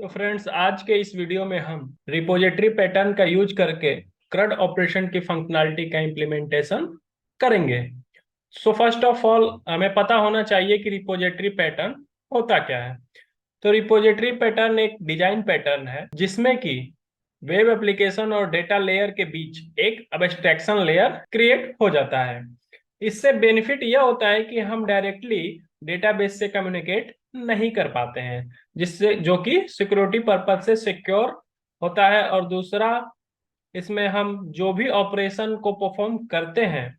तो फ्रेंड्स, आज के इस वीडियो में हम रिपोजिटरी पैटर्न का यूज करके CRUD ऑपरेशन की फंक्शनैलिटी का इम्प्लीमेंटेशन करेंगे। सो फर्स्ट ऑफ ऑल हमें पता होना चाहिए कि रिपोजिटरी पैटर्न होता क्या है। तो रिपोजिटरी पैटर्न एक डिजाइन पैटर्न है जिसमें कि वेब एप्लीकेशन और डेटा लेयर के बीच एक अब्स्ट्रैक्शन लेयर क्रिएट हो जाता है। इससे बेनिफिट यह होता है कि हम डायरेक्टली डेटाबेस से कम्युनिकेट नहीं कर पाते हैं, जिससे जो कि सिक्योरिटी पर्पज से सिक्योर होता है। और दूसरा, इसमें हम जो भी ऑपरेशन को परफॉर्म करते हैं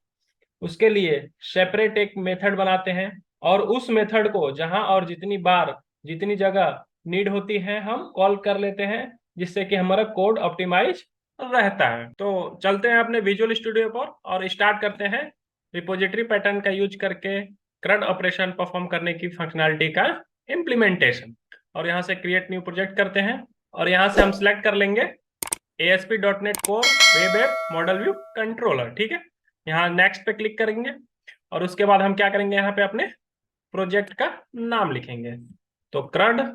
उसके लिए सेपरेट एक मेथड बनाते हैं, और उस मेथड को जहां और जितनी बार जितनी जगह नीड होती है हम कॉल कर लेते हैं, जिससे कि हमारा कोड ऑप्टिमाइज रहता है। तो चलते हैं अपने विजुअल स्टूडियो पर और स्टार्ट करते हैं रिपोजिटरी पैटर्न का यूज करके CRUD ऑपरेशन परफॉर्म करने की फंक्शनैलिटी का इम्प्लीमेंटेशन। और यहाँ से क्रिएट न्यू प्रोजेक्ट करते हैं और यहाँ से हम सिलेक्ट कर लेंगे ASP.NET Core web app model view controller. ठीक है, यहाँ नेक्स्ट पे क्लिक करेंगे और उसके बाद हम क्या करेंगे, यहाँ पे अपने प्रोजेक्ट का नाम लिखेंगे। तो CRUD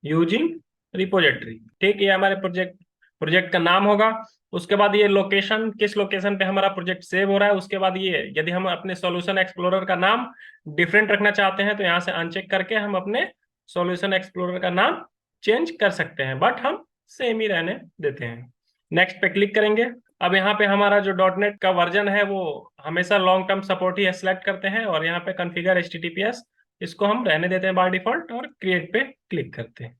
यूजिंग रिपोजिटरी, ठीक, ये हमारे प्रोजेक्ट का नाम होगा। उसके बाद ये लोकेशन, किस लोकेशन पे हमारा प्रोजेक्ट सेव हो रहा है। उसके बाद ये यदि हम अपने सॉल्यूशन एक्सप्लोरर का नाम डिफरेंट रखना चाहते हैं तो यहाँ से अनचेक करके हम अपने सॉल्यूशन एक्सप्लोरर का नाम चेंज कर सकते हैं, बट हम सेम ही रहने देते हैं। नेक्स्ट पे क्लिक करेंगे। अब यहाँ पे हमारा जो .NET का वर्जन है वो हमेशा लॉन्ग टर्म सपोर्ट ही सिलेक्ट करते हैं, और यहाँ पे कॉन्फ़िगर HTTPS इसको हम रहने देते हैं बाय डिफॉल्ट और क्रिएट पे क्लिक करते हैं।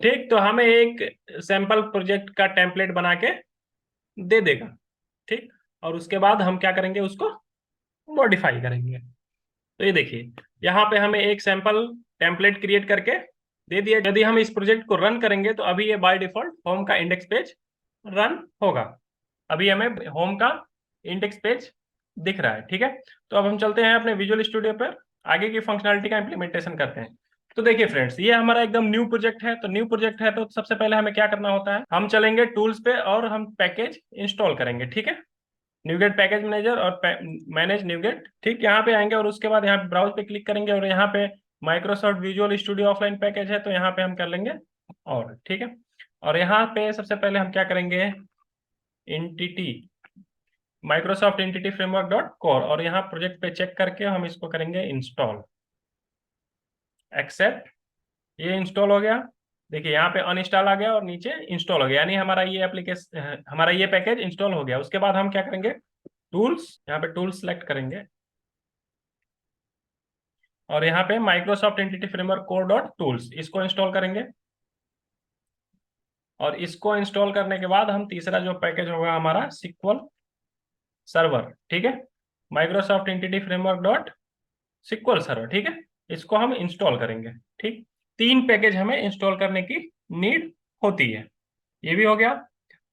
ठीक, तो हमें एक सैंपल प्रोजेक्ट का टेम्पलेट बना के दे देगा। ठीक, और उसके बाद हम क्या करेंगे, उसको मॉडिफाई करेंगे। तो ये देखिए, यहाँ पे हमें एक सैंपल टेम्पलेट क्रिएट करके दे दिया। यदि हम इस प्रोजेक्ट को रन करेंगे तो अभी ये बाय डिफॉल्ट होम का इंडेक्स पेज रन होगा। अभी हमें होम का इंडेक्स पेज दिख रहा है। ठीक है, तो अब हम चलते हैं अपने विजुअल स्टूडियो पर, आगे की फंक्शनैलिटी का इंप्लीमेंटेशन करते हैं। तो देखिए फ्रेंड्स, ये हमारा एकदम न्यू प्रोजेक्ट है। तो न्यू प्रोजेक्ट है तो सबसे पहले हमें क्या करना होता है, हम चलेंगे टूल्स पे और हम पैकेज इंस्टॉल करेंगे। ठीक है, न्यूगेट पैकेज मैनेजर और मैनेज न्यूगेट। ठीक, यहाँ पे आएंगे और उसके बाद यहाँ पे ब्राउज पे क्लिक करेंगे और यहाँ पे Microsoft visual studio offline package है तो यहाँ पे हम कर लेंगे और। ठीक है, और यहाँ पे सबसे पहले हम क्या करेंगे, entity Microsoft entity framework dot core, और यहाँ प्रोजेक्ट पे चेक करके हम इसको करेंगे इंस्टॉल, एक्सेप्ट। ये इंस्टॉल हो गया। देखिए यहाँ पे अनइंस्टॉल आ गया और नीचे इंस्टॉल हो गया, यानी हमारा ये एप्लीकेशन, हमारा ये पैकेज इंस्टॉल हो गया। उसके बाद हम क्या करेंगे, टूल्स, यहाँ पे टूल्स सेलेक्ट करेंगे और यहाँ पे Microsoft entity framework core dot tools इसको इंस्टॉल करेंगे। और इसको इंस्टॉल करने के बाद हम तीसरा जो पैकेज होगा हमारा सिक्वल सर्वर। ठीक है, Microsoft entity framework dot SQL server. ठीक है, इसको हम इंस्टॉल करेंगे। ठीक, तीन पैकेज हमें इंस्टॉल करने की नीड होती है। ये भी हो गया।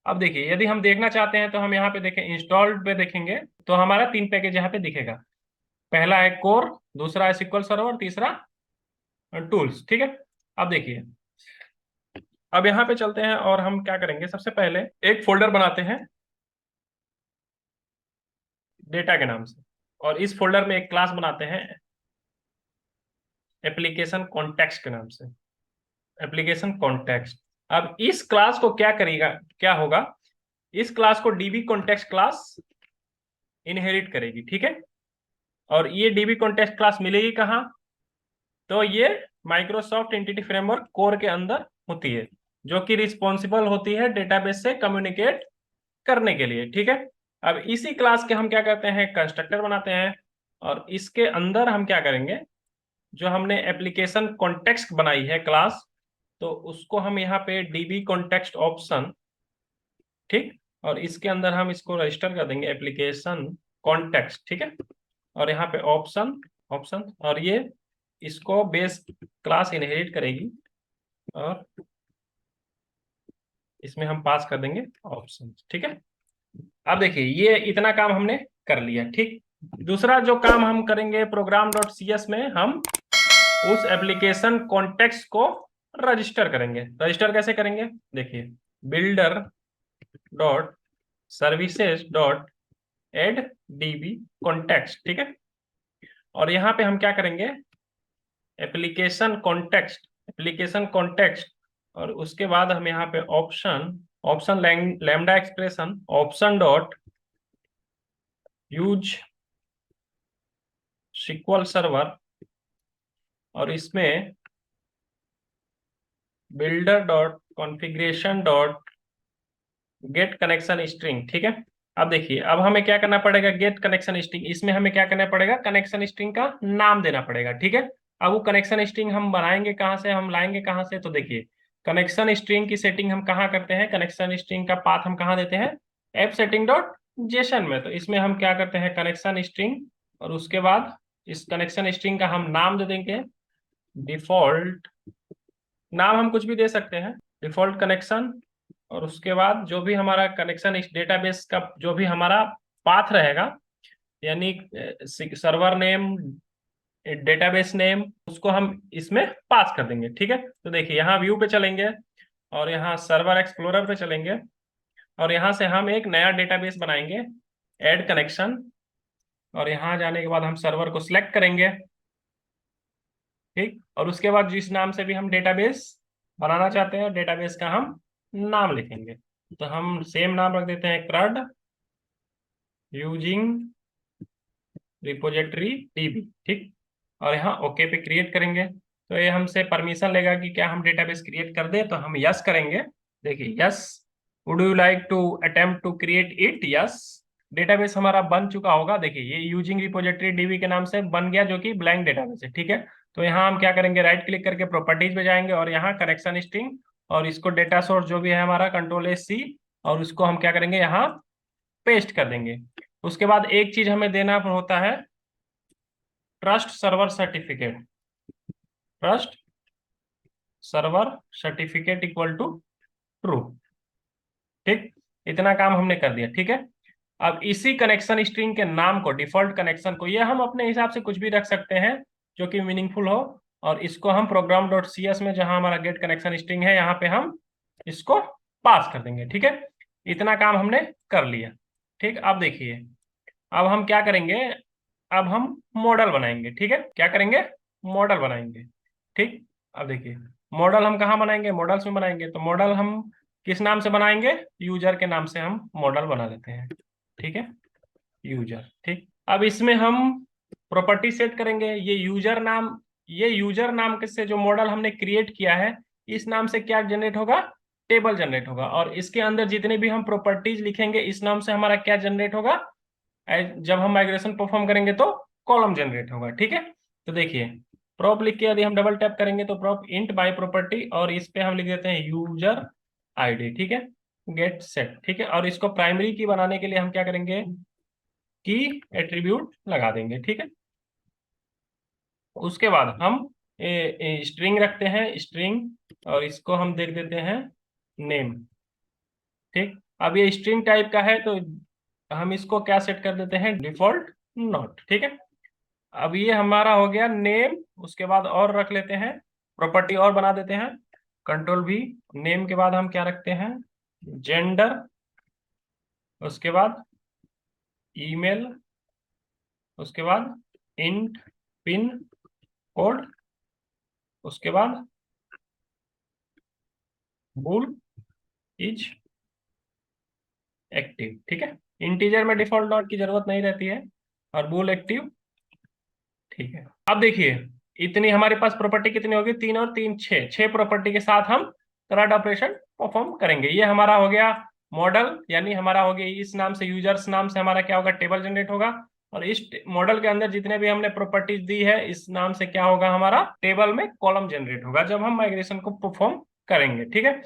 अब देखिए, यदि हम देखना चाहते हैं तो हम यहाँ पे देखें, इंस्टॉल्ड पे देखेंगे तो हमारा तीन पैकेज यहाँ पे दिखेगा। पहला है कोर, दूसरा है सिक्वल सर्वर, तीसरा टूल्स। ठीक है, अब देखिए, अब यहाँ पे चलते हैं और हम क्या करेंगे, सबसे पहले एक फोल्डर बनाते हैं डेटा के नाम से, और इस फोल्डर में एक क्लास बनाते हैं एप्लीकेशन कॉन्टेक्स्ट के नाम से, एप्लीकेशन कॉन्टेक्स्ट। अब इस क्लास को क्या करेगा, क्या होगा, इस क्लास को डीबी कॉन्टेक्स्ट क्लास इनहेरिट करेगी। ठीक है, और ये डीबी कॉन्टेक्स्ट क्लास मिलेगी कहाँ, तो ये माइक्रोसॉफ्ट एंटिटी फ्रेमवर्क कोर के अंदर होती है, जो कि रिस्पॉन्सिबल होती है डेटाबेस से कम्युनिकेट करने के लिए। ठीक है, अब इसी क्लास के हम क्या करते हैं, कंस्ट्रक्टर बनाते हैं, और इसके अंदर हम क्या करेंगे, जो हमने एप्लीकेशन कॉन्टेक्स्ट बनाई है क्लास, तो उसको हम यहाँ पे डीबी कॉन्टेक्स्ट ऑप्शन, ठीक, और इसके अंदर हम इसको रजिस्टर कर देंगे एप्लीकेशन कॉन्टेक्स्ट। ठीक है, और यहाँ पे ऑप्शन ऑप्शन, और ये इसको बेस क्लास इनहेरिट करेगी और इसमें हम पास कर देंगे ऑप्शन। ठीक है, अब देखिए ये इतना काम हमने कर लिया। ठीक, दूसरा जो काम हम करेंगे, प्रोग्राम डॉट CS में हम उस एप्लीकेशन कॉन्टेक्स्ट को रजिस्टर करेंगे। रजिस्टर कैसे करेंगे, देखिए, builder dot services dot add DB context. ठीक है, और यहाँ पे हम क्या करेंगे, एप्लीकेशन कॉन्टेक्स्ट और उसके बाद हम यहाँ पे option option lambda expression option dot use SQL server, और इसमें builder dot configuration dot get connection string. ठीक है, अब देखिए, अब हमें क्या करना पड़ेगा, गेट कनेक्शन स्ट्रिंग, इसमें हमें क्या करना पड़ेगा, कनेक्शन स्ट्रिंग का नाम देना पड़ेगा। ठीक है, अब वो कनेक्शन स्ट्रिंग हम बनाएंगे कहाँ से, हम लाएंगे कहाँ से, तो देखिए कनेक्शन स्ट्रिंग की सेटिंग हम कहाँ करते हैं, कनेक्शन स्ट्रिंग का पाथ हम कहाँ देते हैं, ऐप सेटिंग डॉट जेसन में। तो इसमें हम क्या करते हैं, कनेक्शन स्ट्रिंग, और उसके बाद इस कनेक्शन स्ट्रिंग का हम नाम दे देंगे डिफॉल्ट, नाम हम कुछ भी दे सकते हैं, डिफॉल्ट कनेक्शन। और उसके बाद जो भी हमारा कनेक्शन इस डेटाबेस का जो भी हमारा पाथ रहेगा, यानी सर्वर नेम, डेटाबेस नेम, उसको हम इसमें पास कर देंगे। ठीक है, तो देखिए यहाँ व्यू पे चलेंगे और यहाँ सर्वर एक्सप्लोरर पे चलेंगे, और यहाँ से हम एक नया डेटाबेस बनाएंगे, ऐड कनेक्शन, और यहाँ जाने के बाद हम सर्वर को सिलेक्ट करेंगे। ठीक, और उसके बाद जिस नाम से भी हम डेटाबेस बनाना चाहते हैं, डेटाबेस का हम नाम लिखेंगे। तो हम सेम नाम रख देते हैं, क्रड यूजिंग रिपोजिटरी डीबी। ठीक, और यहाँ ओके पे क्रिएट करेंगे। तो ये हमसे परमिशन लेगा कि क्या हम डेटाबेस क्रिएट कर दें, तो हम यस करेंगे। देखिए yes, would you like to attempt to create it, yes. Database हमारा बन चुका होगा, देखिए ये यूजिंग रिपोजिटरी डीबी के नाम से बन गया, जो कि ब्लैंक डेटाबेस है। ठीक है, तो यहाँ हम क्या करेंगे, राइट क्लिक करके प्रॉपर्टीज पे जाएंगे, और यहाँ कनेक्शन स्ट्रिंग, और इसको डेटा सोर्स जो भी है हमारा कंट्रोल-C, और उसको हम क्या करेंगे, यहाँ पेस्ट कर देंगे। उसके बाद एक चीज हमें देना होता है, trust server certificate, trust server certificate equal to true. ठीक, इतना काम हमने कर दिया। ठीक है, अब इसी कनेक्शन स्ट्रिंग के नाम को, डिफॉल्ट कनेक्शन को, ये हम अपने हिसाब से कुछ भी रख सकते हैं जो कि मीनिंगफुल हो, और इसको हम प्रोग्राम डॉट cs में, जहां हमारा गेट कनेक्शन स्ट्रिंग है, यहाँ पे हम इसको पास कर देंगे। ठीक है, इतना काम हमने कर लिया। ठीक, अब देखिए, अब हम क्या करेंगे, अब हम मॉडल बनाएंगे। ठीक है, क्या करेंगे, मॉडल बनाएंगे। ठीक, अब देखिए मॉडल हम कहाँ बनाएंगे, मॉडल्स में बनाएंगे। तो मॉडल हम किस नाम से बनाएंगे, यूजर के नाम से हम मॉडल बना लेते हैं। ठीक है, यूजर। ठीक, अब इसमें हम प्रॉपर्टी सेट करेंगे, ये यूजर नाम के से जो मॉडल हमने क्रिएट किया है, इस नाम से क्या जनरेट होगा, टेबल जनरेट होगा, और इसके अंदर जितने भी हम प्रॉपर्टीज लिखेंगे, इस नाम से हमारा क्या जनरेट होगा, जब हम माइग्रेशन परफॉर्म करेंगे तो कॉलम जनरेट होगा। ठीक है, तो देखिए प्रॉप लिख के यदि हम डबल टैप करेंगे तो प्रॉप इंट बाय प्रॉपर्टी, और इस पे हम लिख देते हैं यूजर आईडी। ठीक है, गेट सेट। ठीक है, और इसको प्राइमरी की बनाने के लिए हम क्या करेंगे, की एट्रीब्यूट लगा देंगे। ठीक है, उसके बाद हम स्ट्रिंग रखते हैं, स्ट्रिंग, और इसको हम देख देते हैं नेम। ठीक, अब ये स्ट्रिंग टाइप का है, तो हम इसको क्या सेट कर देते हैं, डिफॉल्ट नॉट। ठीक है, अब ये हमारा हो गया नेम। उसके बाद और रख लेते हैं, प्रॉपर्टी और बना देते हैं, कंट्रोल-V। नेम के बाद हम क्या रखते हैं, जेंडर, उसके बाद ईमेल, उसके बाद इंट पिन कोड, उसके बाद बुल इज एक्टिव। ठीक है, इंटीजर में डिफॉल्ट नॉट की जरूरत नहीं रहती है, और बुल एक्टिव। ठीक है, अब देखिए इतनी हमारे पास प्रॉपर्टी कितनी होगी, 3 और 3 6, 6 प्रॉपर्टी के साथ हम करंट ऑपरेशन परफॉर्म करेंगे। ये हमारा हो गया मॉडल, यानी हमारा हो गया इस नाम से, यूजर्स नाम से हमारा क्या होगा, टेबल जनरेट होगा, और इस मॉडल के अंदर जितने भी हमने प्रॉपर्टीज दी है, इस नाम से क्या होगा, हमारा टेबल में कॉलम जनरेट होगा जब हम माइग्रेशन को परफॉर्म करेंगे। ठीक है,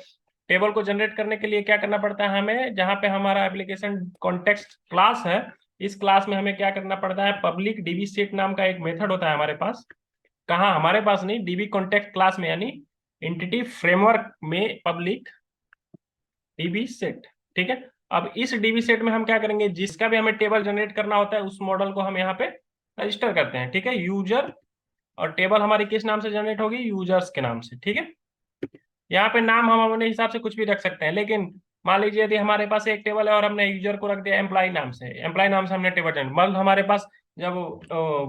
टेबल को जनरेट करने के लिए क्या करना पड़ता है हमें, जहां पे हमारा एप्लीकेशन कॉन्टेक्स्ट क्लास है, इस क्लास में हमें क्या करना पड़ता है, पब्लिक डीबी सेट नाम का एक मेथड होता है हमारे पास, कहाँ, हमारे पास नहीं, डीबी कॉन्टेक्ट क्लास में, यानी एंटिटी फ्रेमवर्क में पब्लिक डीबी सेट। ठीक है, अब इस डीबी सेट में हम क्या करेंगे, जिसका भी हमें टेबल जनरेट करना होता है, उस मॉडल को हम यहाँ पे रजिस्टर करते हैं। ठीक है, यूजर, और टेबल हमारी किस नाम से जनरेट होगी, यूजर्स के नाम से। ठीक है, यहाँ पे नाम हम अपने हिसाब से कुछ भी रख सकते हैं, लेकिन मान लीजिए यदि हमारे पास एक टेबल है और हमने यूजर को रख दिया एम्प्लॉय नाम से, एम्प्लॉय नाम से हमने टेबल जनरेट, मतलब हमारे पास जब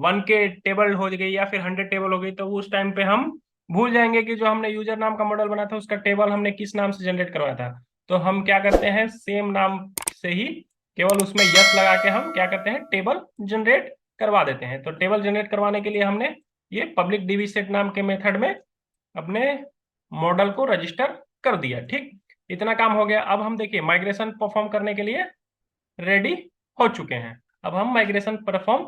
1 के टेबल हो गई या फिर 100 टेबल हो गई, तो उस टाइम पे हम भूल जाएंगे कि जो हमने यूजर नाम का मॉडल बनाया था उसका टेबल हमने किस नाम से जनरेट करवाया था। तो हम क्या करते हैं, सेम नाम से ही केवल उसमें यस लगा के हम क्या करते हैं, टेबल जनरेट करवा देते हैं। तो टेबल जनरेट करवाने के लिए हमने ये पब्लिक डीबी सेट नाम के मेथड में अपने मॉडल को रजिस्टर कर दिया। ठीक, इतना काम हो गया। अब हम देखिए माइग्रेशन परफॉर्म करने के लिए रेडी हो चुके हैं। अब हम माइग्रेशन परफॉर्म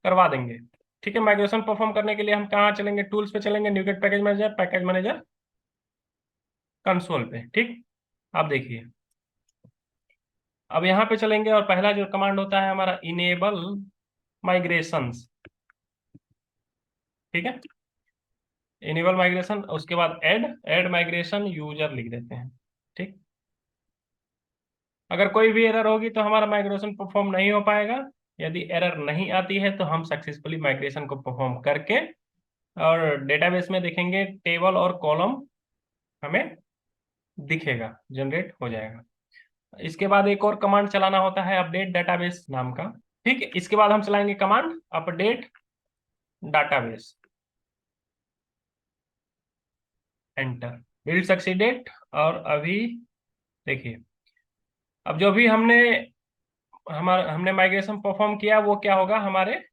करवा देंगे। ठीक है, माइग्रेशन परफॉर्म करने के लिए हम कहाँ चलेंगे, टूल्स पे चलेंगे, न्यूगेट पैकेज मैनेजर कंसोल पे। ठीक, अब देखिए, अब यहाँ पे चलेंगे और पहला जो कमांड होता है हमारा इनेबल माइग्रेशंस। ठीक है, इनेबल माइग्रेशन, उसके बाद ऐड माइग्रेशन यूजर लिख देते हैं। ठीक, अगर कोई भी एरर होगी तो हमारा माइग्रेशन परफॉर्म नहीं हो पाएगा। यदि एरर नहीं आती है तो हम सक्सेसफुली माइग्रेशन को परफॉर्म करके और डेटाबेस में देखेंगे टेबल और कॉलम हमें दिखेगा, जनरेट हो जाएगा। इसके बाद एक और कमांड चलाना होता है अपडेट डाटाबेस नाम का। ठीक है, इसके बाद हम चलाएंगे command update database, enter, build succeeded. और अभी देखिए, अब जो भी हमने माइग्रेशन परफॉर्म किया वो क्या होगा, हमारे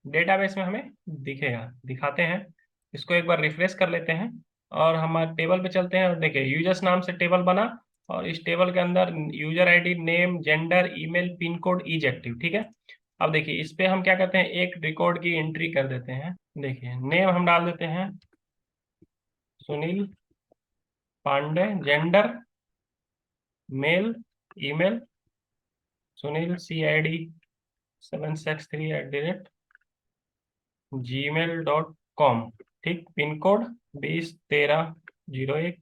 डेटाबेस में हमें दिखेगा। दिखाते हैं, इसको एक बार रिफ्रेश कर लेते हैं और हमारे टेबल पे चलते हैं और देखिए यूजर्स नाम से टेबल बना और इस टेबल के अंदर user ID, name, gender, email, pin code, is active. ठीक है, अब देखिए इस पे हम क्या करते हैं, एक रिकॉर्ड की एंट्री कर देते हैं। देखिए नेम हम डाल देते हैं Sunil Pandey, gender male, email Sunil CID763@gmail.com। ठीक, पिन कोड 201301।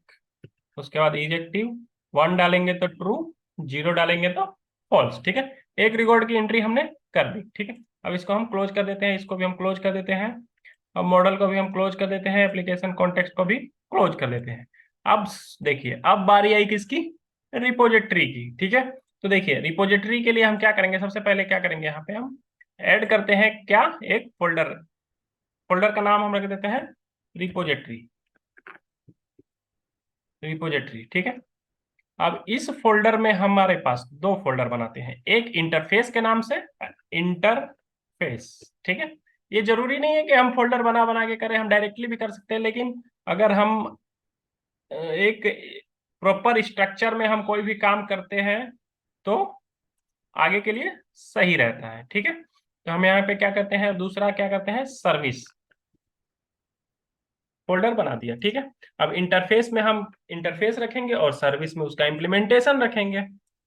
उसके बाद इजेक्टिव 1 डालेंगे तो ट्रू, 0 डालेंगे तो फॉल्स। ठीक है, एक रिकॉर्ड की एंट्री हमने कर दी। ठीक है, अब इसको हम क्लोज कर देते हैं, इसको भी हम क्लोज कर देते हैं। अब मॉडल को भी हम क्लोज कर देते हैं, एप्लीकेशन कॉन्टेक्स्ट को भी क्लोज कर देते हैं। अब देखिए, अब बारी आई किसकी, रिपोजिटरी की। ठीक है, तो देखिए रिपोजिटरी के लिए हम क्या करेंगे, सबसे पहले क्या करेंगे, यहाँ पे हम ऐड करते हैं क्या, एक फोल्डर। फोल्डर का नाम हम रख देते हैं रिपोजिटरी। रिपोजिटरी, ठीक है। अब इस फोल्डर में हमारे पास दो फोल्डर बनाते हैं, एक इंटरफेस के नाम से, इंटरफेस। ठीक है, ये जरूरी नहीं है कि हम फोल्डर बना बना के करें, हम डायरेक्टली भी कर सकते हैं, लेकिन अगर हम एक प्रॉपर स्ट्रक्चर में हम कोई भी काम करते हैं तो आगे के लिए सही रहता है। ठीक है, तो हम यहाँ पे क्या करते हैं, दूसरा क्या करते हैं, सर्विस फोल्डर बना दिया। ठीक है, अब इंटरफेस में हम इंटरफेस रखेंगे और सर्विस में उसका इम्प्लीमेंटेशन रखेंगे।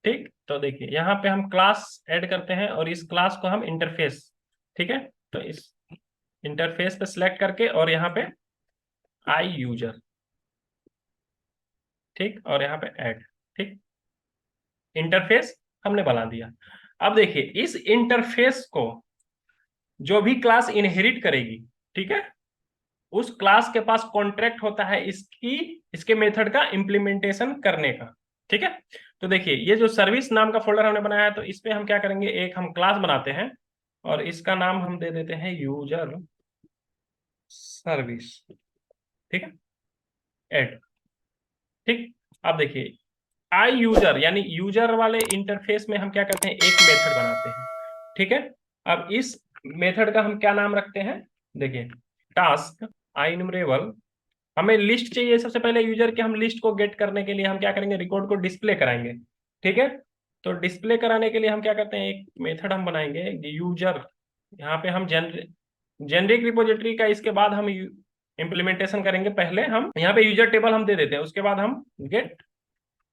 ठीक, तो देखिए यहाँ पे हम क्लास ऐड करते हैं और इस क्लास को हम इंटरफेस, ठीक है, तो इस इंटरफेस पे सिलेक्ट करके और यहाँ पे आई यूजर, ठीक, और यहाँ पे ऐड। ठीक, इंटरफेस हमने बना दिया। अब देखिए इस इंटरफेस को जो भी क्लास इनहेरिट करेगी, ठीक है, उस क्लास के पास कॉन्ट्रैक्ट होता है इसके मेथड का इम्प्लीमेंटेशन करने का। ठीक है, तो देखिए ये जो सर्विस नाम का फोल्डर हमने बनाया है, तो इस पे हम क्या करेंगे, एक हम क्लास बनाते हैं और इसका नाम हम दे देते हैं यूजर सर्विस। ठीक है, ऐड। ठीक, अब देखिए आई यूजर यानी यूजर वाले इंटरफेस में हम क्या करते हैं, एक मेथड बनाते हैं। ठीक है, अब इस मेथड का हम क्या नाम रखते हैं, देखिए टास्क आई न्यूमरेबल। हमें लिस्ट चाहिए, सबसे पहले यूजर के हम लिस्ट को गेट करने के लिए हम क्या करेंगे, रिकॉर्ड को डिस्प्ले कराएंगे। ठीक है, तो डिस्प्ले कराने के लिए हम क्या करते हैं, एक मेथड हम बनाएंगे यूजर। यहाँ पे हम जेनरिक रिपोजिटरी का इसके बाद हम इम्प्लीमेंटेशन करेंगे। पहले हम यहाँ पे यूजर टेबल हम दे देते हैं, उसके बाद हम गेट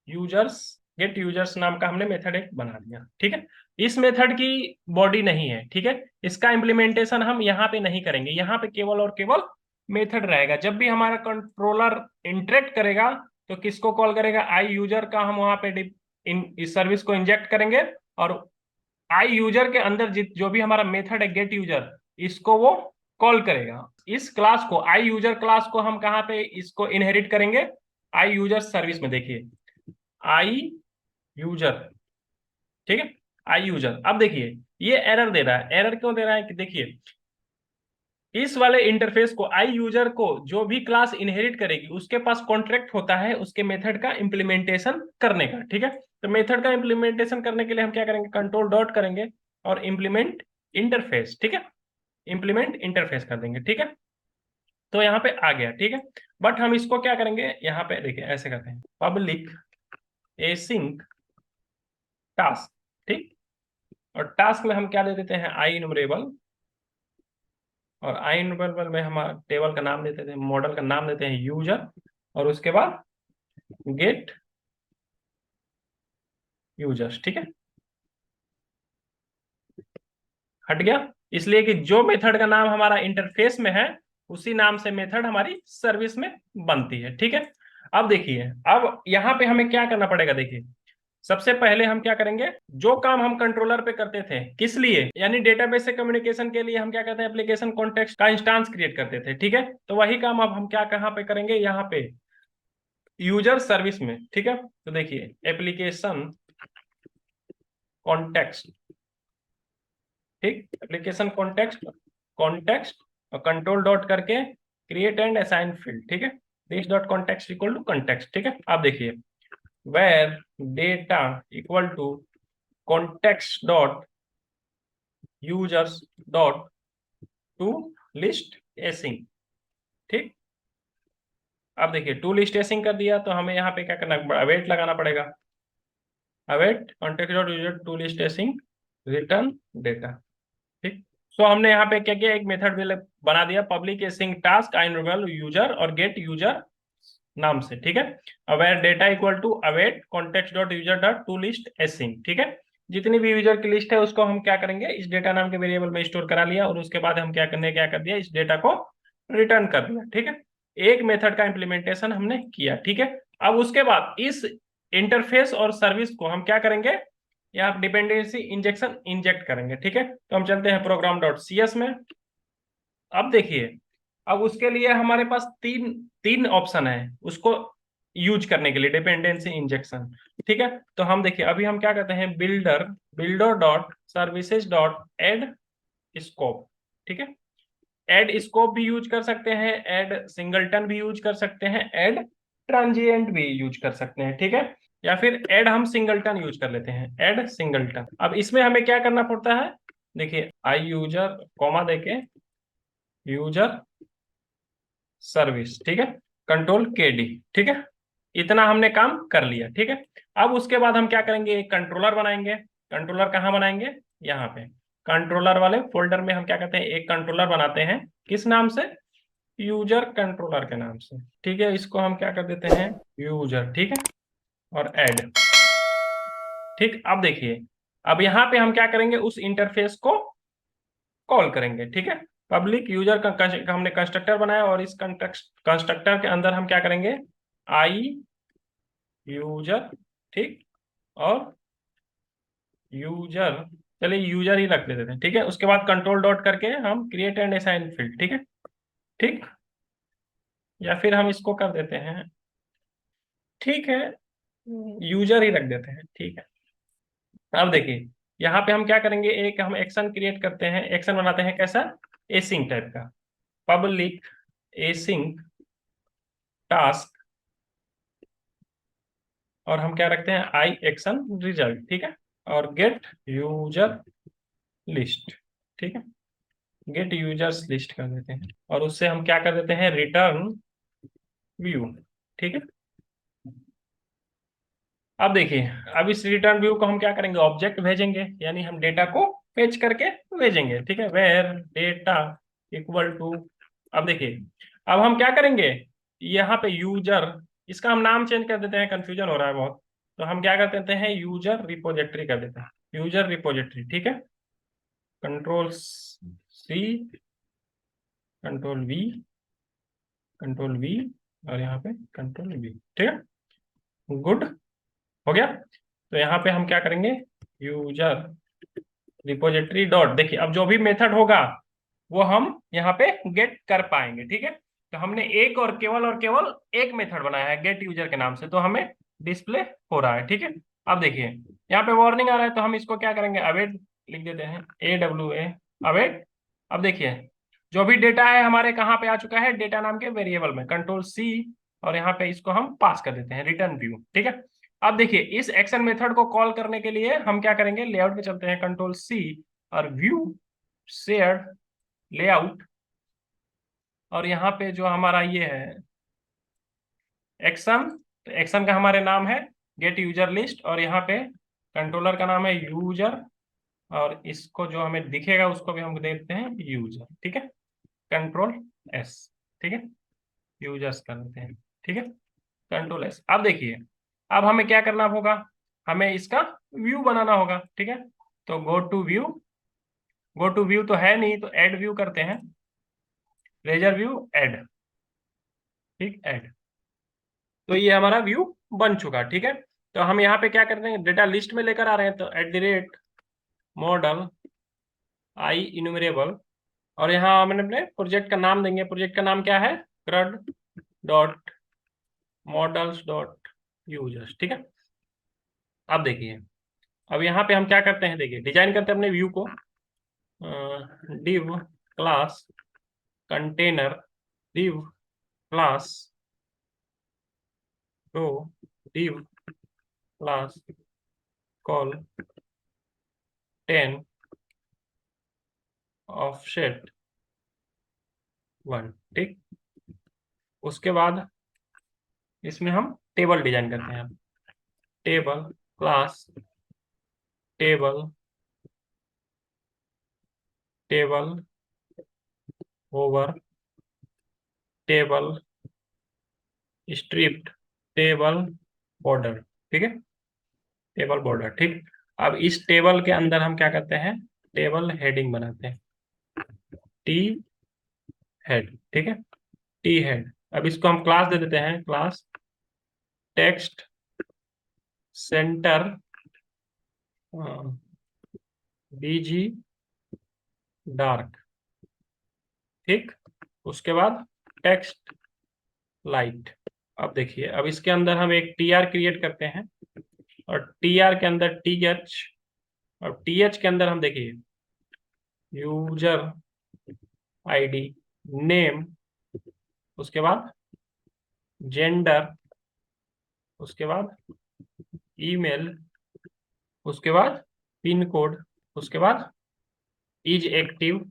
यूजर्स गेट यूजर्स नाम का हमने मेथड एक बना दिया। ठीक है, इस मेथड की बॉडी नहीं है। ठीक है, इसका इम्प्लीमेंटेशन हम यहाँ पे नहीं करेंगे, यहाँ पे केवल और केवल मेथड रहेगा। जब भी हमारा कंट्रोलर इंटरेक्ट करेगा तो किसको कॉल करेगा, आई यूजर का हम वहां पे इस सर्विस को इंजेक्ट करेंगे और आई यूजर के अंदर जो भी हमारा मेथड है गेट यूजर, इसको वो कॉल करेगा। इस क्लास को आई यूजर क्लास को हम कहाँ पे इसको इनहेरिट करेंगे, आई यूजर सर्विस में। देखिए आई यूजर, ठीक है, आई यूजर। अब देखिए ये एरर दे रहा है, एरर क्यों दे रहा है कि देखिए इस वाले इंटरफेस को आई यूजर को जो भी क्लास इनहेरिट करेगी उसके पास कॉन्ट्रैक्ट होता है उसके मेथड का इंप्लीमेंटेशन करने का। ठीक है, तो मेथड का इंप्लीमेंटेशन करने के लिए हम क्या करेंगे, कंट्रोल डॉट करेंगे और इंप्लीमेंट इंटरफेस। ठीक है, इंप्लीमेंट इंटरफेस कर देंगे। ठीक है, तो यहाँ पे आ गया। ठीक है, बट हम इसको क्या करेंगे, यहाँ पे देखिए ऐसे करते हैं, पब्लिक एसिंक टास्क। ठीक, और टास्क में हम क्या दे देते हैं, आई इनुमरेबल, और आई इनुमरेबल में हम टेबल का नाम देते थे, मॉडल का नाम देते हैं यूजर, और उसके बाद गेट यूजर्स। ठीक है, हट गया, इसलिए कि जो मेथड का नाम हमारा इंटरफेस में है उसी नाम से मेथड हमारी सर्विस में बनती है। ठीक है, अब देखिए, अब यहाँ पे हमें क्या करना पड़ेगा, देखिए सबसे पहले हम क्या करेंगे, जो काम हम कंट्रोलर पे करते थे किस लिए, यानी डेटाबेस से कम्युनिकेशन के लिए हम क्या करते हैं, एप्लीकेशन कॉन्टेक्स्ट का इंस्टांस क्रिएट करते थे। ठीक है, तो वही काम अब हम क्या कहाँ पे करेंगे, यहाँ पे यूजर सर्विस में। ठीक है, तो देखिए एप्लीकेशन कॉन्टेक्स्ट, ठीक, एप्लीकेशन कॉन्टेक्स्ट, कॉन्टेक्स्ट और कंट्रोल डॉट करके क्रिएट एंड असाइन फील्ड। ठीक है, this dot context equal to context. ठीक है, आप देखिए where data equal to context dot users dot to list async। ठीक, अब देखिए टू लिस्ट एसिंग कर दिया, तो हमें यहाँ पे क्या करना है, अवेट लगाना पड़ेगा, await context dot user to list async return data. ठीक, सो हमने यहाँ पे क्या किया, एक मेथड बना दिया, public async task enable user और गेट यूजर नाम से। ठीक है, aware data equal to await context dot user dot to list async. ठीक है, जितनी भी यूजर की लिस्ट है उसको हम क्या करेंगे, इस डेटा नाम के वेरिएबल में स्टोर करा लिया, और उसके बाद हम क्या कर दिया, इस डेटा को रिटर्न कर दिया। ठीक है, एक मेथड का इंप्लीमेंटेशन हमने किया। ठीक है, अब उसके बाद इस इंटरफेस और सर्विस को हम क्या करेंगे, यहाँ डिपेंडेंसी इंजेक्शन इंजेक्ट करेंगे। ठीक है, तो हम चलते हैं प्रोग्राम डॉट सी एस में। अब देखिए, अब उसके लिए हमारे पास तीन तीन ऑप्शन है उसको यूज करने के लिए, डिपेंडेंसी इंजेक्शन। ठीक है, तो हम देखिए अभी हम क्या करते हैं, builder dot services dot add scope. ठीक है, एड स्कोप भी यूज कर सकते हैं, एड सिंगलटन भी यूज कर सकते हैं, एड ट्रांजिएंट भी यूज कर सकते हैं। ठीक है, या फिर एड हम सिंगलटन यूज कर लेते हैं, एड सिंगलटन। अब इसमें हमें क्या करना पड़ता है, देखिए आई यूजर कॉमा देके यूजर सर्विस। ठीक है, कंट्रोल के डी। ठीक है, इतना हमने काम कर लिया। ठीक है, अब उसके बाद हम क्या करेंगे, एक कंट्रोलर बनाएंगे। कंट्रोलर कहाँ बनाएंगे, यहाँ पे कंट्रोलर वाले फोल्डर में हम क्या करते हैं, एक कंट्रोलर बनाते हैं, किस नाम से, यूजर कंट्रोलर के नाम से। ठीक है, इसको हम क्या कर देते हैं, यूजर। ठीक है, और ऐड। ठीक, अब देखिए, अब यहाँ पे हम क्या करेंगे, उस इंटरफेस को कॉल करेंगे। ठीक है, पब्लिक यूजर का हमने कंस्ट्रक्टर बनाया, और इस कंस्ट्रक्टर के अंदर हम क्या करेंगे, आई यूजर, ठीक, और यूजर, चलिए यूजर ही रख देते हैं। ठीक है, उसके बाद कंट्रोल डॉट करके हम क्रिएट एंड असाइन फील्ड। ठीक है, ठीक, या फिर हम इसको कर देते हैं, ठीक है, यूजर ही रख देते हैं। ठीक है, अब देखिए यहाँ पे हम क्या करेंगे, एक हम एक्शन क्रिएट करते हैं, एक्शन बनाते हैं कैसा, एसिंग टाइप का, पब्लिक एसिंग टास्क, और हम क्या रखते हैं, आई एक्शन रिजल्ट। ठीक है, और गेट यूजर लिस्ट। ठीक है, गेट यूजर्स लिस्ट कर देते हैं, और उससे हम क्या कर देते हैं, रिटर्न व्यू। ठीक है, अब देखिए, अब इस रिटर्न व्यू को हम क्या करेंगे, ऑब्जेक्ट भेजेंगे, यानी हम डेटा को फेच करके भेजेंगे। ठीक है, वेयर डेटा इक्वल टू, अब देखिए, अब हम क्या करेंगे, यहाँ पे यूजर, इसका हम नाम चेंज कर देते हैं, कंफ्यूजन हो रहा है बहुत, तो हम क्या कर देते हैं, यूजर रिपोजिटरी कर देते हैं, यूजर रिपोजिटरी। ठीक है, control C, control V, control V, और यहाँ पे कंट्रोल वी। ठीक है, गुड, हो गया। तो यहाँ पे हम क्या करेंगे, यूजर रिपोजिटरी डॉट, देखिए अब जो भी मेथड होगा वो हम यहाँ पे गेट कर पाएंगे। ठीक है, तो हमने एक और केवल एक मेथड बनाया है गेट यूजर के नाम से, तो हमें डिस्प्ले हो रहा है। ठीक है, अब देखिए यहाँ पे वार्निंग आ रहा है, तो हम इसको क्या करेंगे, अवेट लिख देते हैं, AWA अवेट। अब देखिए जो भी डेटा है हमारे कहाँ पे आ चुका है, डेटा नाम के वेरिएबल में, कंट्रोल सी, और यहाँ पे इसको हम पास कर देते हैं रिटर्न व्यू। ठीक है, अब देखिए इस एक्शन मेथड को कॉल करने के लिए हम क्या करेंगे, लेआउट पे चलते हैं, कंट्रोल सी और व्यू शेयर्ड लेआउट, और यहाँ पे जो हमारा ये है एक्शन, तो एक्शन का हमारे नाम है गेट यूजर लिस्ट, और यहाँ पे कंट्रोलर का नाम है यूजर, और इसको जो हमें दिखेगा उसको भी हम देते हैं यूजर। ठीक है, कंट्रोल एस। ठीक है, यूजर्स कर देते हैं। ठीक है, कंट्रोल एस। अब देखिए अब हमें क्या करना होगा, हमें इसका व्यू बनाना होगा। ठीक है, तो go to view, go to view तो है नहीं, तो ऐड व्यू करते हैं, लेजर व्यू ऐड। ठीक, ऐड, तो ये हमारा व्यू बन चुका। ठीक है, तो हम यहाँ पे क्या करते हैं, डेटा लिस्ट में लेकर आ रहे हैं, तो @ मॉडल आई इन्यूमरेबल, और यहाँ हमने अपने प्रोजेक्ट का नाम देंगे, प्रोजेक्ट का नाम क्या है, crud dot models dot users. ठीक है, अब देखिए अब यहाँ पे हम क्या करते हैं, देखिए डिजाइन करते हैं अपने व्यू को, div class container div class row div class col 10 offset 1। ठीक, उसके बाद इसमें हम टेबल डिजाइन करते हैं, table class table table hover table striped table border. ठीक है, टेबल बॉर्डर। ठीक, अब इस टेबल के अंदर हम क्या करते हैं, टेबल हेडिंग बनाते हैं, टी हेड। ठीक है, टी हेड। अब इसको हम क्लास दे देते हैं, क्लास टेक्स्ट सेंटर बीजी डार्क। ठीक, उसके बाद टेक्स्ट लाइट। अब देखिए अब इसके अंदर हम एक टी आर क्रिएट करते हैं, और टी आर के अंदर टी एच, और टी एच के अंदर हम देखिए यूजर आईडी नेम, उसके बाद जेंडर, उसके बाद ईमेल, उसके बाद पिन कोड, उसके बाद इज एक्टिव,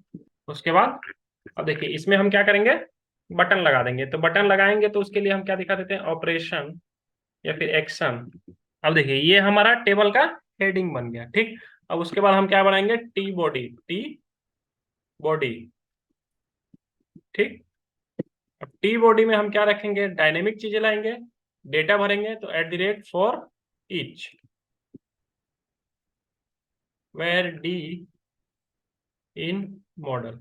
उसके बाद अब देखिए इसमें हम क्या करेंगे, बटन लगा देंगे। तो बटन लगाएंगे तो उसके लिए हम क्या दिखा देते हैं, ऑपरेशन या फिर एक्शन। अब देखिए ये हमारा टेबल का हेडिंग बन गया। ठीक, अब उसके बाद हम क्या बनाएंगे, टी बॉडी, टी बॉडी। ठीक, अब टी बॉडी में हम क्या रखेंगे, डायनेमिक चीजें लाएंगे, डेटा भरेंगे, तो @for each where d in model.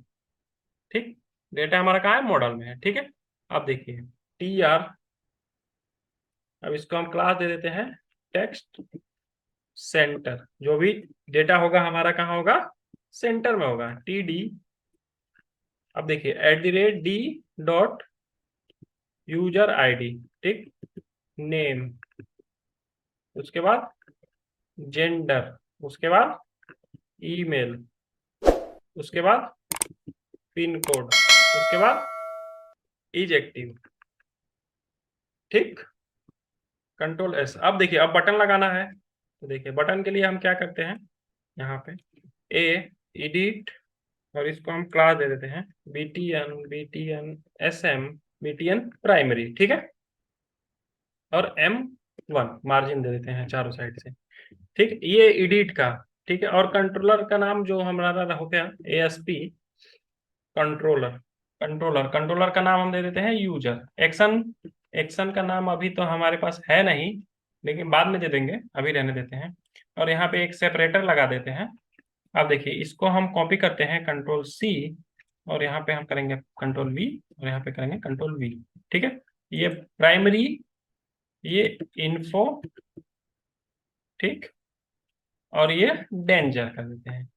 ठीक, डेटा हमारा कहाँ है, मॉडल में है। ठीक है, अब देखिए टी आर, अब इसको हम क्लास दे देते हैं टेक्स्ट सेंटर, जो भी डेटा होगा हमारा कहाँ होगा, सेंटर में होगा, टी डी। अब देखिए @d डॉट यूजर आईडी। ठीक, नेम, उसके बाद जेंडर, उसके बाद ईमेल, उसके बाद पिन कोड, उसके बाद इज एक्टिव। ठीक, कंट्रोल एस। अब देखिए अब बटन लगाना है, तो देखिए बटन के लिए हम क्या करते हैं, यहाँ पे ए एडिट, और इसको हम क्लास दे देते हैं btn sm btn प्राइमरी। ठीक है, और m1 मार्जिन दे देते हैं चारों साइड से। ठीक, ये एडिट का। ठीक है, और कंट्रोलर का नाम जो हमारा हो गया ASP कंट्रोलर, कंट्रोलर का नाम हम दे देते हैं यूजर। एक्शन, एक्शन का नाम अभी तो हमारे पास है नहीं, लेकिन बाद में दे देंगे, अभी रहने देते हैं। और यहाँ पे एक सेपरेटर लगा देते हैं। अब देखिए इसको हम कॉपी करते हैं, कंट्रोल सी, और यहाँ पे हम करेंगे कंट्रोल वी, और यहाँ पे करेंगे कंट्रोल वी। ठीक है, ये प्राइमरी, ये इन्फो। ठीक, और ये डेंजर कर देते हैं,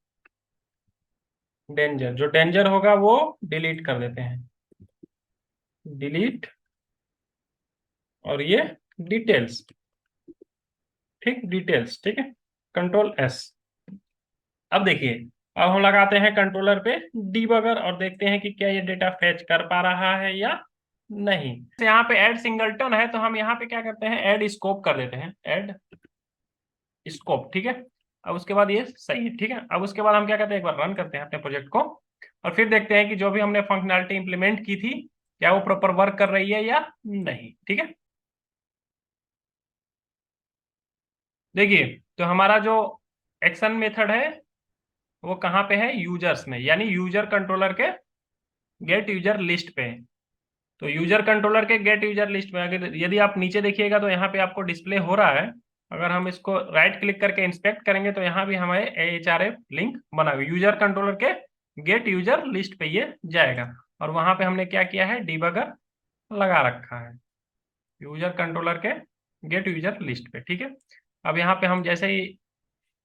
डेंजर, जो डेंजर होगा वो डिलीट कर देते हैं, डिलीट, और ये डिटेल्स। ठीक, डिटेल्स। ठीक है, कंट्रोल एस। अब देखिए अब हम लगाते हैं कंट्रोलर पे डीबगर और देखते हैं कि क्या ये डेटा फेच कर पा रहा है या नहीं। तो यहाँ पे ऐड सिंगलटन है, तो हम यहाँ पे क्या करते हैं, ऐड स्कोप कर देते हैं, ऐड स्कोप, ठीक है। अब उसके बाद ये सही है, ठीक है। अब उसके बाद हम क्या करते हैं, एक बार रन करते हैं अपने प्रोजेक्ट को और फिर देखते हैं कि जो भी हमने फंक्शनैलिटी इंप्लीमेंट की थी क्या वो प्रॉपर वर्क कर रही है या नहीं, ठीक है। देखिए, तो हमारा जो एक्शन मेथड है वो कहाँ पे है, यूजर्स में, यानी यूजर कंट्रोलर के गेट यूजर लिस्ट पे। तो यूजर कंट्रोलर के गेट यूजर लिस्ट में अगर यदि आप नीचे देखिएगा तो यहाँ पे आपको डिस्प्ले हो रहा है। अगर हम इसको राइट क्लिक करके इंस्पेक्ट करेंगे तो यहाँ भी हमारे AHRF लिंक बना हुआ, यूजर कंट्रोलर के गेट यूजर लिस्ट पे ये जाएगा और वहां पे हमने क्या किया है, डीबगर लगा रखा है यूजर कंट्रोलर के गेट यूजर लिस्ट पे, ठीक है। अब यहाँ पे हम जैसे ही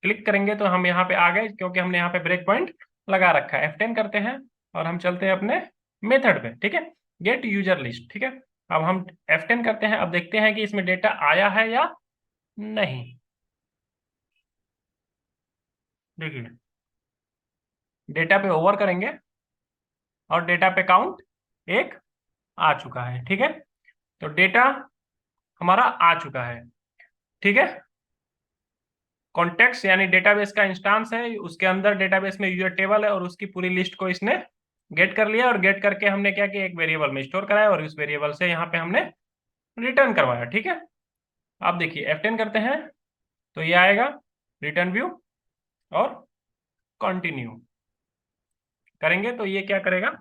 क्लिक करेंगे तो हम यहाँ पे आ गए, क्योंकि हमने यहाँ पे ब्रेक पॉइंट लगा रखा है। F10 करते हैं और हम चलते हैं अपने मेथड पे, ठीक है, गेट यूजर लिस्ट, ठीक है। अब हम F10 करते हैं, अब देखते हैं कि इसमें डेटा आया है या नहीं। देखिए, डेटा पे ओवर करेंगे और डेटा पे काउंट एक आ चुका है, ठीक है। तो डेटा हमारा आ चुका है, ठीक है। कॉन्टेक्स्ट यानी डेटाबेस का इंस्टांस है, उसके अंदर डेटाबेस में यूजर टेबल है और उसकी पूरी लिस्ट को इसने गेट कर लिया और गेट करके हमने क्या किया, एक वेरिएबल में स्टोर कराया और इस वेरिएबल से यहाँ पे हमने रिटर्न करवाया, ठीक है। अब देखिए F10 करते हैं तो ये आएगा रिटर्न व्यू और कंटिन्यू करेंगे तो ये क्या करेगा,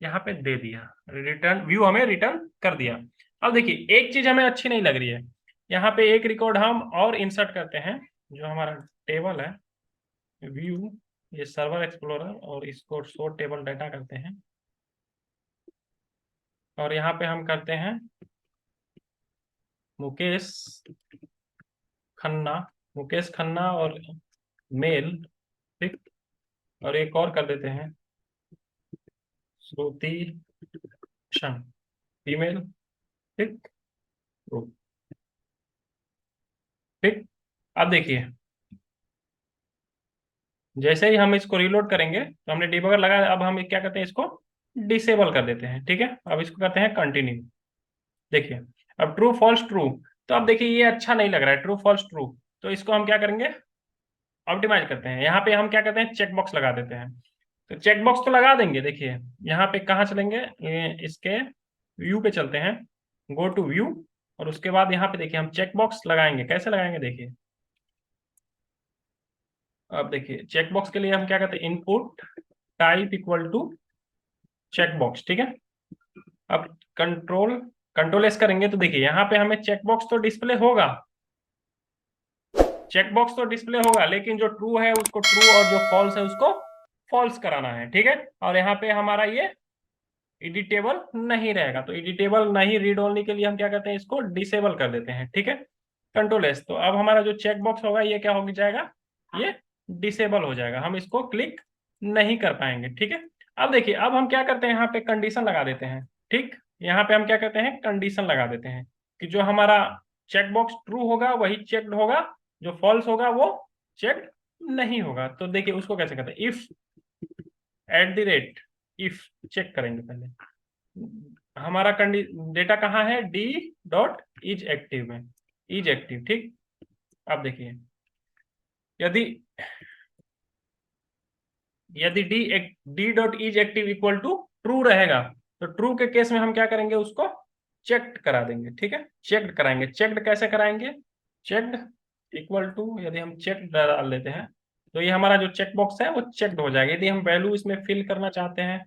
यहाँ पे दे दिया रिटर्न व्यू, हमें रिटर्न कर दिया। अब देखिए एक चीज हमें अच्छी नहीं लग रही है, यहाँ पे एक रिकॉर्ड हम और इंसर्ट करते हैं, जो हमारा टेबल है व्यू, ये सर्वर एक्सप्लोरर, और इसको शो टेबल डाटा करते हैं और यहाँ पे हम करते हैं मुकेश खन्ना, मुकेश खन्ना और मेल, ठीक। और एक और कर देते हैं श्रुति शन, फीमेल, ठीक, ठीक। अब देखिए जैसे ही हम इसको रीलोड करेंगे तो हमने डिबगर लगाया, अब हम क्या करते हैं, इसको डिसेबल कर देते हैं, ठीक है। अब इसको करते हैं कंटिन्यू। देखिए अब ट्रू फॉल्स ट्रू, तो अब देखिए ये अच्छा नहीं लग रहा है, ट्रू फॉल्स ट्रू, तो इसको हम क्या करेंगे, ऑप्टिमाइज करते हैं। यहाँ पे हम क्या करते हैं, चेक बॉक्स लगा देते हैं। तो चेक बॉक्स तो लगा देंगे, देखिए यहाँ पे कहाँ चलेंगे, इसके व्यू पे चलते हैं, गो टू व्यू, और उसके बाद यहाँ पे देखिए हम चेक बॉक्स लगाएंगे, कैसे लगाएंगे देखिए। अब देखिए चेक बॉक्स के लिए हम क्या करते हैं, input type equal to check box, ठीक है। अब कंट्रोल कंट्रोल एस करेंगे तो देखिए यहाँ पे हमें चेक बॉक्स तो डिस्प्ले होगा, चेक बॉक्स तो डिस्प्ले होगा, लेकिन जो ट्रू है उसको ट्रू और जो फॉल्स है उसको फॉल्स कराना है, ठीक है। और यहाँ पे हमारा ये एडिटेबल नहीं रहेगा, तो एडिटेबल नहीं रीड ओनली के लिए हम क्या करते हैं, इसको डिसेबल कर देते हैं, ठीक है। कंट्रोल एस, तो अब हमारा जो चेक बॉक्स होगा ये क्या हो जाएगा, ये डिसेबल हो जाएगा, हम इसको क्लिक नहीं कर पाएंगे, ठीक है। अब देखिए अब हम क्या करते हैं, यहाँ पे कंडीशन लगा देते हैं, ठीक। यहाँ पे हम क्या करते हैं, कंडीशन लगा देते हैं कि जो हमारा चेक बॉक्स ट्रू होगा वही चेक्ड होगा, जो फॉल्स होगा वो चेक नहीं होगा। तो देखिए उसको कैसे करते हैं, if at the rate, if check करेंगे पहले, हमारा डेटा कहाँ है, डी डॉट इज एक्टिव में, इज एक्टिव, ठीक। अब देखिए यदि यदि D dot is active equal to true रहेगा तो ट्रू के केस में हम क्या करेंगे, उसको चेक्ड करा देंगे, ठीक है। चेक्ड कराएंगे, चेक्ड कैसे कराएंगे, चेक्ड इक्वल टू, यदि हम चेक डाल देते हैं तो ये हमारा जो चेक बॉक्स है वो चेक्ड हो जाएगा। यदि हम वैल्यू इसमें फिल करना चाहते हैं,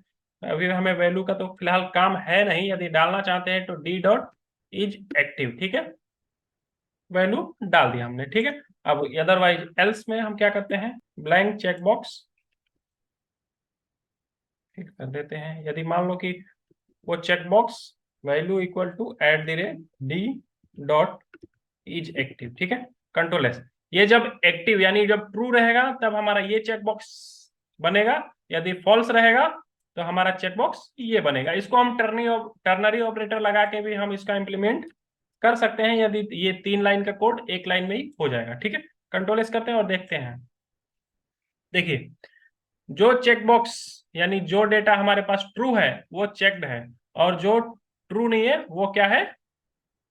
अभी हमें वैल्यू का तो फिलहाल काम है नहीं, यदि डालना चाहते हैं तो डी डॉट इज एक्टिव, ठीक है, वैल्यू डाल दिया हमने, ठीक है। अब अदरवाइज एल्स में हम क्या करते हैं, ब्लैंक चेक बॉक्स ठीक कर देते हैं। यदि मान लो कि वो check box value equal to at the rate D dot is active, ठीक है, कंट्रोल एस। ये जब एक्टिव यानी जब ट्रू रहेगा तब हमारा ये चेक बॉक्स बनेगा, यदि फॉल्स रहेगा तो हमारा चेक बॉक्स ये बनेगा। इसको हम टर्नरी ऑपरेटर लगा के भी हम इसका इंप्लीमेंट कर सकते हैं, यदि ये 3 लाइन का कोड एक लाइन में ही हो जाएगा, ठीक है। कंट्रोल एस करते हैं और देखते हैं, देखिए जो चेकबॉक्स यानी जो डेटा हमारे पास ट्रू है वो चेक्ड है, और जो ट्रू नहीं है वो क्या है,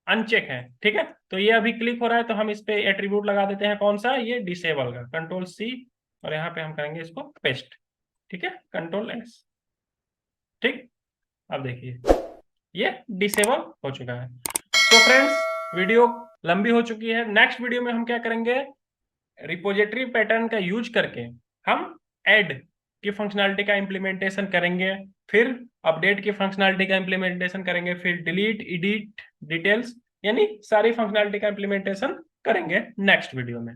अनचेक है। ठीक है, तो ये अभी क्लिक हो रहा है तो हम इस पे एट्रीब्यूट लगा देते हैं, कौन सा, ये डिसेबल का, कंट्रोल सी, और यहाँ पे हम करेंगे इसको पेस्ट। ठीक है, कंट्रोल एस। ठीक, अब देखिए ये डिसेबल हो चुका है। तो फ्रेंड्स, वीडियो लंबी हो चुकी है, नेक्स्ट वीडियो में हम क्या करेंगे, रिपोजिटरी पैटर्न का यूज करके हम ऐड की फंक्शनैलिटी का इंप्लीमेंटेशन करेंगे, फिर अपडेट की फंक्शनैलिटी का इंप्लीमेंटेशन करेंगे, फिर डिलीट, एडिट, डिटेल्स, यानी सारी फंक्शनैलिटी का इंप्लीमेंटेशन करेंगे नेक्स्ट वीडियो में।